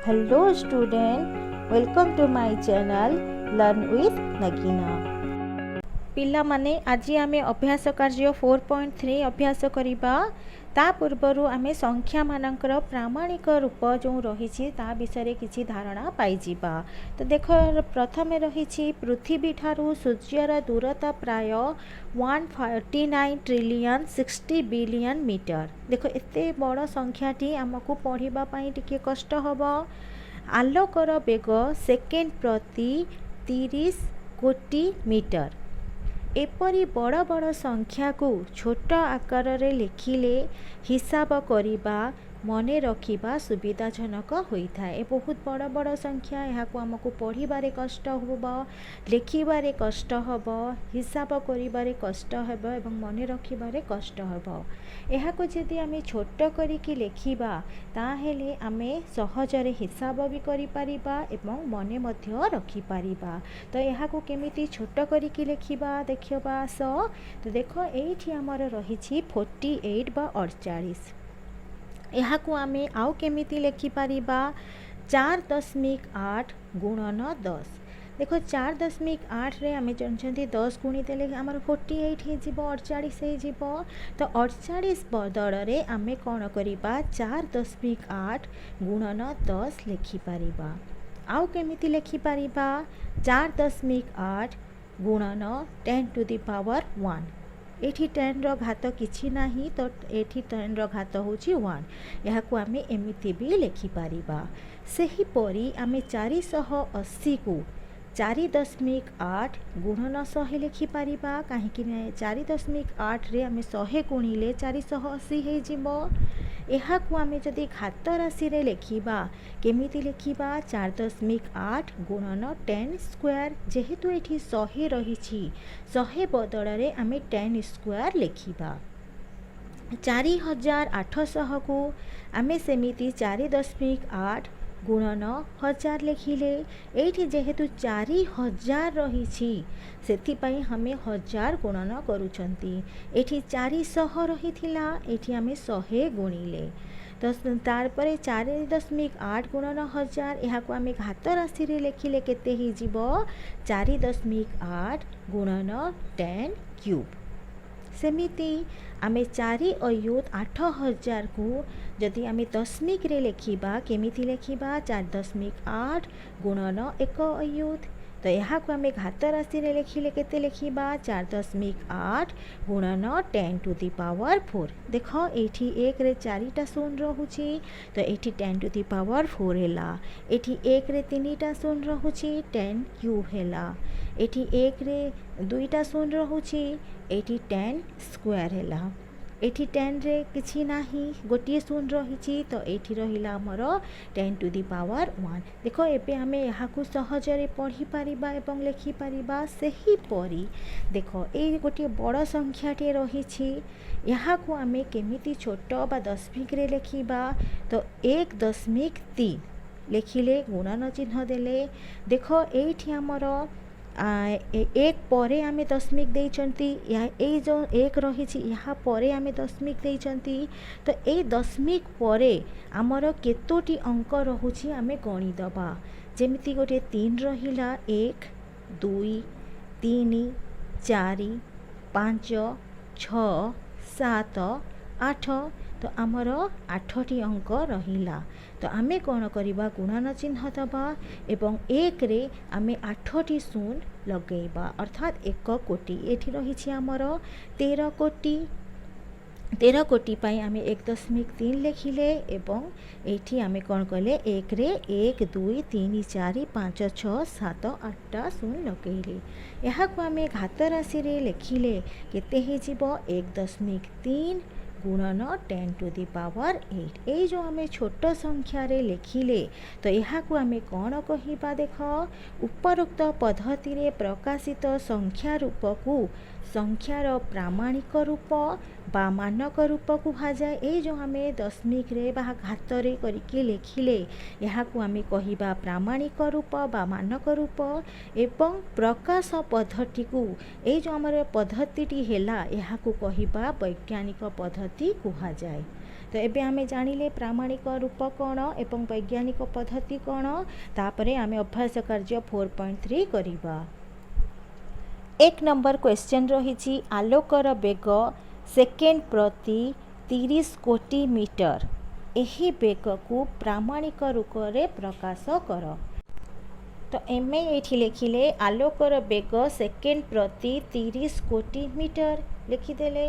Hello student, welcome to my channel Learn with Nagina। पिलामाने आजी आमे अभ्यास कार्य 4.3 अभ्यास करिबा। ता पूर्वरु आमे संख्या मानकर प्रामाणिक रूप जो रही ता विषय किछि धारणा पाइजिबा। तो देख प्रथम रही पृथ्वी ठारू सूर्यर दूरता प्राय 149 ट्रिलियन 60 बिलियन मीटर। देख एते बड़ संख्याटी आमको पढ़िबा पई टिके कष्ट हबो। आलोकर बेग सेकेंड प्रति 30 कोटी मीटर। एपरी बड़ बड़ संख्या को छोट आकार रे लिखिले हिसाब करिबा मने रखिबा सुविधाजनक होता है। बहुत बड़ बड़ संख्या यहाँ आमको पढ़िबारे कष्ट होब, लिखिबारे कष्ट होब, हिसाब करिबारे कष्ट होब एवं मने रखिबारे कष्ट होब। यहाँ को जदि आमे छोट करिकी लिखिबा ताहेले आमे सहजरे हिसाब भी करि परिबा एवं मने मध्य रखि परिबा। तो यहाँ को केमिति छोट करिकी लिखिबा देखिबा आस। तो देख एठी हमर रही 48 बा 48। यहाँ को आमे आउ केमिति लिखि परिबा 4.8 गुणन 10। देखो 4.8 रे आमे जानछंती 10 गुणी देले हमर 48 हे जिवो 48 हे जिवो। तो 48 बदल रे आमे कोन करिबा 4.8 गुणन 10 लिखि परिबा। आउ केमिति लिखि परिबा 4.8 गुणन 10 टू द पावर 1। एठी 10 रो घात किछि नाही, तो एठी 10 रो घात होछि 1। यहाँ को आमे एमिति भी लिखि परिबा। सेही परी आमे 480 को 4.8 गुणन 100 लिखि परिबा। काहेकि 4.8 रे आमे 100 गुणिले 480 हे जिवो। यहाँ को आमे जदि घात राशि रे लिखिबा केमिति लिखिबा 4.8 गुणन 10 स्क्वायर। जेहेतु एठी 100 रहिछि 100 बदल रे आमे 10 स्क्वायर लिखिबा। 4800 को आमे सेमिति 4.8 गुणन 1000 लिखिले। एठी जेहेतु 4000 रहिछि सेथि पई हमें 1000 गुणन करूछंती। एठी 400 रहिथिला, एठी हमें 100 गुणिले। तो तार परे 4.8 गुणन 1000 यहाँ को आमे घात राशि रे लिखिले केते ही जिवो 4.8 गुणन 10 क्यूब। सेमिति आमे 4 अयुत 8000 को जदि आमे दशमिक रे लिखिबा केमिति लिखिबा 4.8 गुणन 1 अयुत। तो यहाँ को आमे घात राशि रे लिखिले केते लिखिबा 4.8 गुणन 10 टू द पावर 4। देखो एठी 1 रे 4टा शून्य रहुछि, तो एठी 10 टू द पावर 4 हेला। एठी 1 रे 3टा शून्य रहुछि 10 क्यूब हेला। एठी 1 रे 2टा शून्य रहुछि, एठी 10 स्क्वायर हेला। एठी 10 रे किछि नाही गोटिए शून्य रहिछि, तो एठी रहिला हमर 10 टू द पावर 1। देखो एबे हमें यहाँ को सहजरे पढ़ी पारिबा एवं लिखि पारिबा। सेही परी देखो ए गोटिए बड़ संख्याटे रहिछि, यहाँ को आमे केमिति छोट बा दशमिक रे लिखिबा। तो 1.3 लिखिले गुणन चिन्ह देले। देखो एठी हमर एक परे आमे दशमिक देइचंती, ए जो एक रही यहाँ परे आमे दशमिक देइचंती। तो ए दशमिक परे आमर केतोटी अंक रहुछि आमे गणी दबा। जेमिति गोटे 3 रहिला 1 2 3 4 5 6 7 8। तो आमर 8टी अंक रहिला। तो आमे कौन करिबा गुणन चिन्ह दबा एवं 1 रे आमे 8टी शून्य लगेबा अर्थात 1 कोटी। एठी रहिछि आमर 13 कोटी। 13 कोटी पाई आमे 1.3 लिखिले एवं एठी आमे कौन कले 1 रे 1 2 3 4 5 6 7 8टा शून्य लगेले। यहाँ को आमे घात राशि रे लिखिले केते हे जिवो 1.3 गुणन 10 टू द पावर 8। ए जो आमे छोट संख्या रे लिखिले तो यहाँ को आमे कौन कहिबा देख उपरोक्त पद्धति रे प्रकाशित संख्या रूप को संख्यार प्रामाणिक रूप बा मानक रूप को भाजाए। ए जो आमे दशमिक रे बा घात रे करिके लिखिले यहाँ को आमे कहिबा प्रामाणिक रूप बा मानक रूप एवं प्रकाश पद्धति को ए जो आमर पद्धति हेला यहाँ को कहिबा वैज्ञानिक पद्धति कुहा जाए। तो एबे आमे जानिले प्रामाणिक रूप कौन एवं वैज्ञानिक पद्धति कौन तापरे आमे अभ्यास कार्य 4.3 करिबा। 1 नंबर क्वेश्चन रही आलोकर बेग सेकेंड प्रति 30 कोटी मीटर एही बेग को प्रामाणिक रूप में प्रकाश कर। तो एम ये लिखिले आलोकर बेग सेकेंड प्रति 30 कोटी मीटर लिखिदेले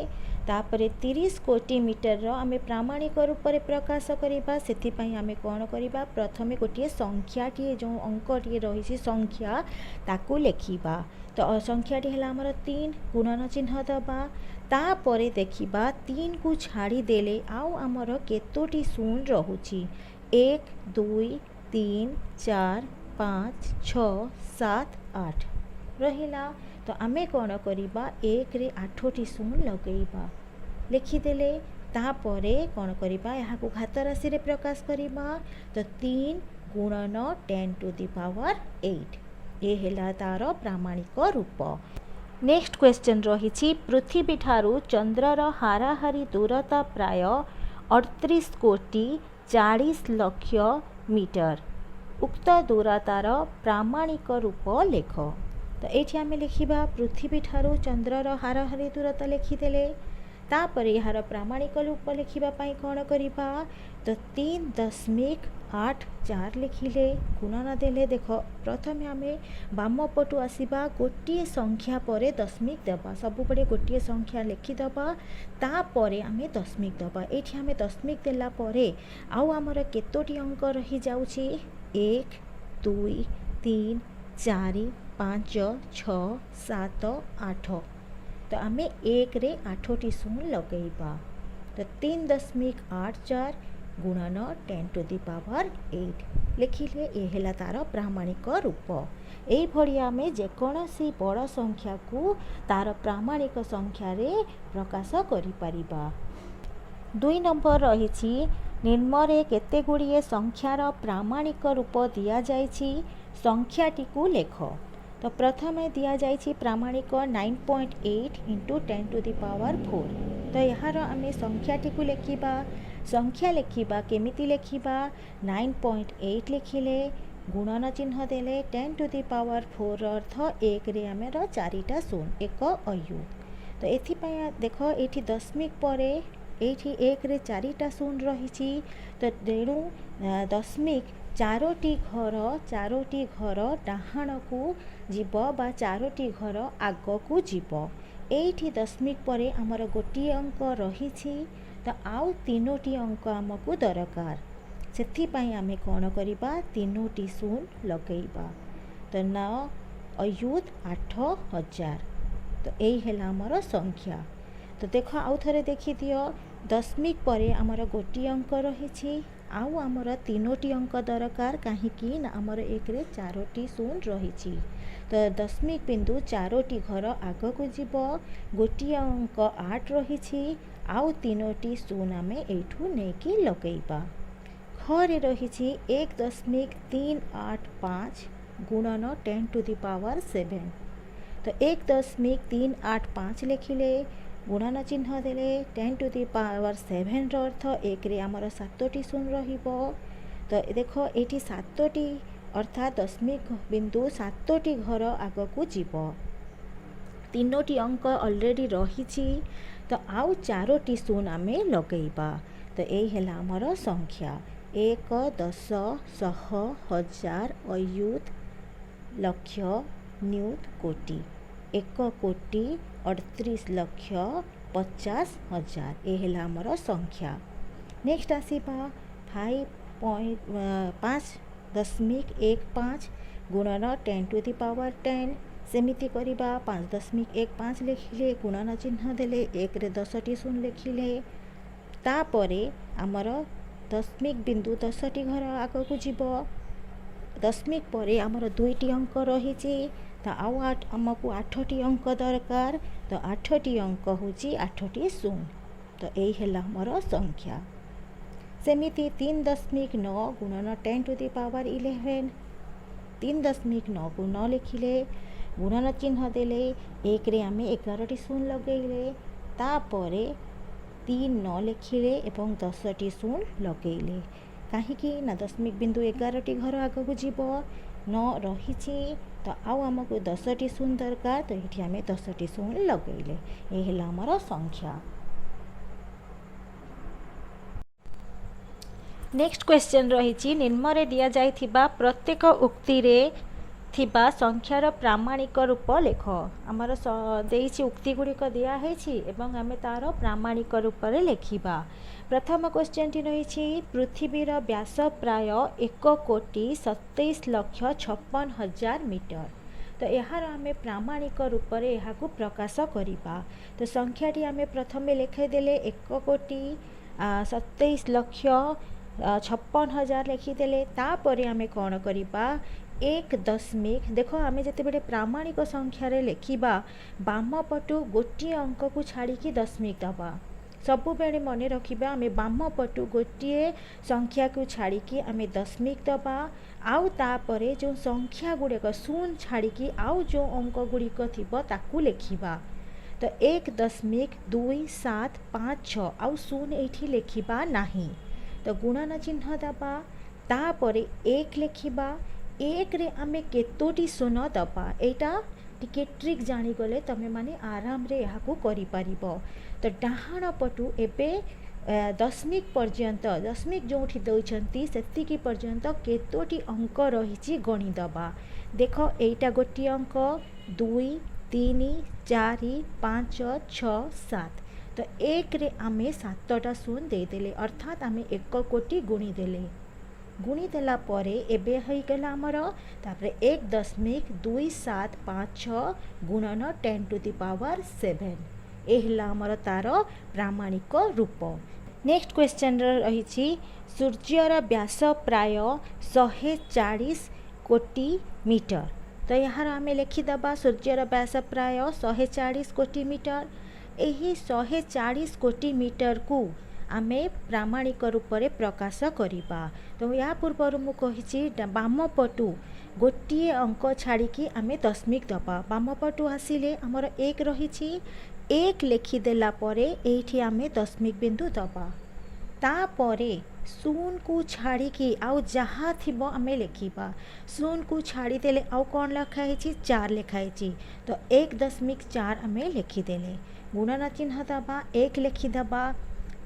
तापरे 30 कोटी मीटर आमे प्रामाणिक रूप में प्रकाश करवा से आमे कौन करवा प्रथमे गोटे संख्याटी जो अंकटी रही संख्या ताकू लिखा। तो संख्याटी है आमर 3 गुणन चिन्ह दबा तापरे देखिबा 3 को छाड़ी देले आउ आमर केतोटी शून्य रहुची 1 2 3 4 5 6 7 8 रहिला। तो आमे कौन करवा 1 रे 8टी शून्य लगेबा लिखिदेले तापरे कौन करवा यहाँ को घात राशि रे प्रकाश करवा। तो 3 गुणन 10 टू दी पावर 8 ये है तार प्रामाणिक रूप। नेक्स्ट क्वेश्चन रही पृथ्वी ठारू चंद्रर हाराहारी दूरता प्राय 38 कोटी 40 लक्ष मीटर उक्त दूरतार प्रामाणिक रूप लेख। तो ये आम लिखा पृथ्वी ठारू चंद्रर हाराहारी दूरता लिखिदेले तापर यार प्रामाणिक रूप लिखापी कौन करवा। तो 3.84 लिखिले गुणन देले देख प्रथमे आम बाम पटु आसवा गोटे संख्या पर दशमिक देवा सबुबड़े गोटे संख्या लिखिदबा तापर आम दशमिक दबा ये आम दशमिक देला परे आउ आमर केतोटी अंक रही जाउछि 1 2 3 4 5 6 7 8 तो आम 1 रे 8टी शून्य लगेबा। तो 3.84 गुणन 10 टू दी पावर 8 लिखिले ये है तार प्रामाणिक रूप। यही भली आम जेकोसी बड़ संख्या को तार प्रामाणिक संख्या रे प्रकाश करिपरिबा। 2 नंबर रही निम्न केते गुड़िए संख्यार प्रामाणिक रूप दिया जाइछि संख्याटी को लेख। तो प्रथमे दिया जाइछि प्रामाणिक 9.8 इंटू 10 टू दी पावर 4। तो यार आम संख्याटी को लिखा संख्या लिखा केमिति लिखा 9.8 लिखिले गुणन चिन्ह देले 10 टू दी पावर 4 अर्थ 1 रे आमर 4टा शून्य 1 अयुत। तो एथिपाई देख ये दशमिक पर ये 1 रे 4टा शून्य रही। तो तेणु दशमिक चारोटी घर डाहाण को जीव बा चारोटी घर आग को जीव ये दशमिक पर आमर गोटे अंक रही। तो आउ 3टी अंक आमको दरकार से आम कौन करवा 3टी शून्य लगेबा। तो 9 अयुत 8000 तो यही है आमर संख्या। तो देख आउ थे देखी दियो दशमिक पर आमर गोटे अंक रही आउ आमर 3टी अंक दरकार कहीं आमर 1 रे 4टी शून्य रही। तो दशमिक बिंदु 4टी घर आग को जीव गोटे अंक 8 रही आउ 3टी शून्य आम एठू नहीं लगेबा। घरे रही 1.385 गुणन 10 टू दी पावर 7। तो 1.385 लिखिले गुणन चिन्ह देले 10 टू दी पावर 7 अर्थ 1 रे आमर 7टी शून्य रहिबो। तो देख ये 7टी अर्थात दशमिक बिंदु 7टी घर आग को जीव 3टी अंक ऑलरेडी रही। तो आउ 4टी शून्य आम लगेबा। तो यही है आमर संख्या 1 10 100 1000 अयुत लक्ष न्यूत कोटी 1 कोटी 38 लक्ष 50,000 ये है आमर संख्या। नेक्स्ट आसवा 5.15 गुणन 10 टू दी पावर 10 सेमिति करिबा 5.15 लिखिले गुणन चिन्ह देले 1 रे 10टी शून्य लिखिले तापरे आमर दशमिक बिंदु 10टी घर आग को जीव दशमिक पर आमर 2टी अंक रही। तो आउ आमको 8टी अंक दरकार। तो 8टी अंक हूँ 8टी शून्य। तो यही है आमर संख्या। सेमिति 3.9 गुणन 10 टू दी पावर 11 3.9 को 9 लिखिले गुणन चिन्ह देले 1 रे आम 11टी शून्य लगेले तापरे 3 न लिखिले एवं 10टी शून लगेले कहीं ना दशमिक बिंदु 11टी घर आग को जीव न रही तो आउ आमको 10टी शून दरकार तो ये आम 10टी शून लगेले ये आमर संख्या। नेक्स्ट क्वेश्चन रही निम्न दि जाइथिबा प्रत्येक उक्ति रे थिबा संख्यार प्रामाणिक रूप लेख आमर देइछि उक्ति गुड़िक दिखाई एवं आम तार प्रामाणिक रूप रे लेखिबा। प्रथम क्वेश्चन टी रही पृथ्वीर व्यास प्राय 1,27,56,000 मीटर तो यार आम प्रामाणिक रूप से यहाँ प्रकाश करिबा। तो संख्याटी आम प्रथम लिखिदेले 1,27,56,000 लिखिदेले तापर आम कौन करिबा 1 दशमिक देख आम जिते प्रामाणिक संख्यार लिखा बाम पटु गोटे अंक को छाड़ी दशमिक दबा सबु बेले मन रखिबा आम बाम पटु गोटे संख्या को छाड़ी आम दशमिक दबा आउ तापरे जो संख्या गुड़िक शून छाड़ी आउ जो अंक गुड़िक थिबो ताकू लिखिबा। तो 1.2756 आउ शून एठी लिखिबा नाही तो गुणन चिन्ह दबा तापरे 1 लिखिबा 1 रे आमे केतोटी शून दबा एटा टिके ट्रिक जानीगले तमे माने आराम रे यहाँ करि परिबो। तो डाहाण पटु एबे दशमिक पर्यंत दशमिक जोठी दौचंती सेतिकी पर्यंत केतोटी अंक रही गणिदबा देख एटा गोटी अंक 2 3 4 5 6 7 तो 1 रे आमे 7टा शून देदेले अर्थात आमे 1 कोटी गुणी देला परे एबे हई गला हमर तापरे 1.2756 गुणन 10 टू द पावर 7 एहला हमर तार प्रामाणिक रूप। नेक्स्ट क्वेश्चन रही सूर्यर व्यास प्राय 140 कोटी मीटर तो यार आम लिखिदबा सूर्यर व्यास प्राय 140 कोटी मीटर यही 140 कोटी मीटर को आमे प्रामाणिक रूप से प्रकाश करिबा। तो या पूर्वर मु कहिछि बाम पटु गोटे अंक छाड़ी आमे दशमिक दबा बाम पटु आसिले हमर 1 रही 1 लिखिदेला परे एठी आमे दशमिक बिंदु दबा तापरे शून को छाड़ी आउ जहाँ थिबो आमे लिखिबा शून को छाड़ी देले आउ कौन लिखाई 4 लिखाई तो 1.4 आमे लिखिदेले गुणन चिन्ह दबा 1 लिखिदबा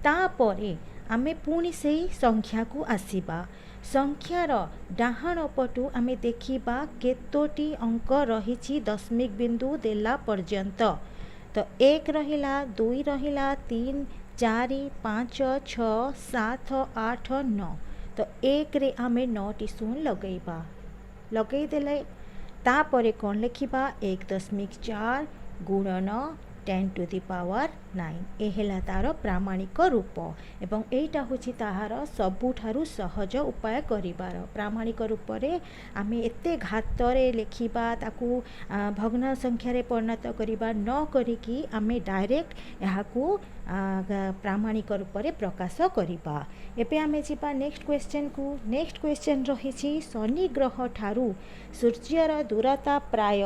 तापरे आमे पुणी से संख्या को आसीबा संख्यार डाहाण पटु आमे देखिबा केतोटी अंक रही दशमिक बिंदु देला पर्यंत तो 1 रहिला 2 रहिला 3 4 5 6 7 8 9 तो 1 रे आमे 9टी शून लगेदेले तापरे कौन लिखिबा 1.4 गुणन 10 टू द पावर 9 एहेला तार प्रामाणिक रूप एवं एटा होछि ताहार सबुठारु सहज उपाय करिबार प्रामाणिक रूप रे आमे एते घातरे लिखिबा ताकू भग्न संख्या रे परिणत करिबा न करिकी आमे डायरेक्ट याकू प्रामाणिक रूप रे प्रकाश करिबा। एबे आमे जिबा नेक्स्ट क्वेश्चन को। नेक्स्ट क्वेश्चन रहिछि शनि ग्रह ठारू सूर्यर दूरता प्राय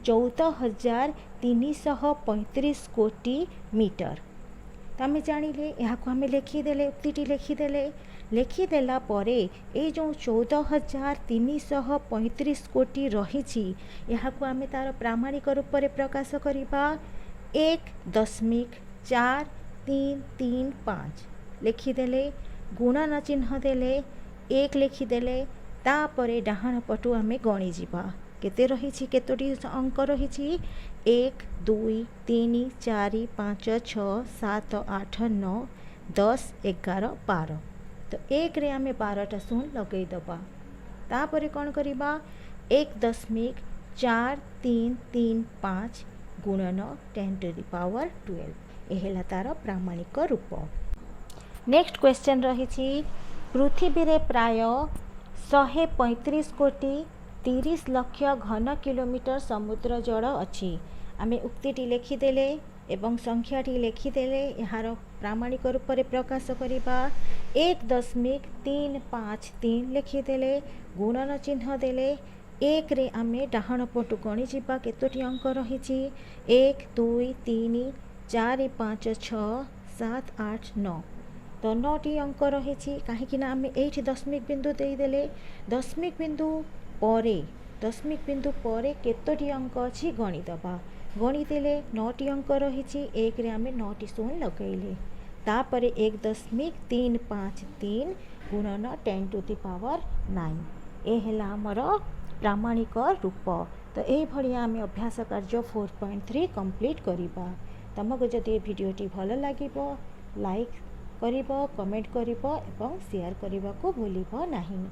14,335 कोटी मीटर तो आम जानिले यहाँ आम लिखिदेले उक्ति लिखिदेला परे ये जो 14,335 कोटी रही यहाँ आम तार प्रामाणिक रूप से प्रकाश करिबा 1.4335 लिखिदेले गुणन चिन्ह देले 1 लिखिदेले तापरे डाहाण पटु आम गणी जीवा केते रही केतोटी अंक रही 1 2 3 4 5 6 7 8 9 10 11 12 तो 1 रे आमे 12टा शून लगेदबा तापरे कौन करिबा 1.4335 गुणन 10 टू द पावर 12 एहेला तार प्रामाणिक रूप। नेक्स्ट क्वेश्चन रही पृथ्वी रे प्राय 135 कोटी 30 लाख घन किलोमीटर समुद्र जल अच्छी आमे उक्तिटी लिखिदेले एवं संख्याटी लिखिदेले यार प्रामाणिक रूप से प्रकाश करिबा 1.353 लिखिदेले गुणन चिन्ह देले 1 रे आमे डाहाण पटु गणी जीवा केतोटी अंक रही 1 2 3 4 5 6 7 8 9 तो 9टी अंक रही कहीं आम ये दशमिक बिंदु देदेले दशमिक बिंदु पर केतोटी अंक अच्छी गणिदबा गणिदेले 9टी अंक रही एक रे आम 9टी शून्य लगेले तापर 1.353 गुणन 10 टू द पावर 9 ये है आमर प्रामाणिक रूप। तो ये आम अभ्यास कार्य 4.3 कंप्लीट करिबा। तुमको जदि भिडियोटी भल लगे लाइक करिबो, कमेंट करिबो एवं शेयर करने को भूलिबो नहीं।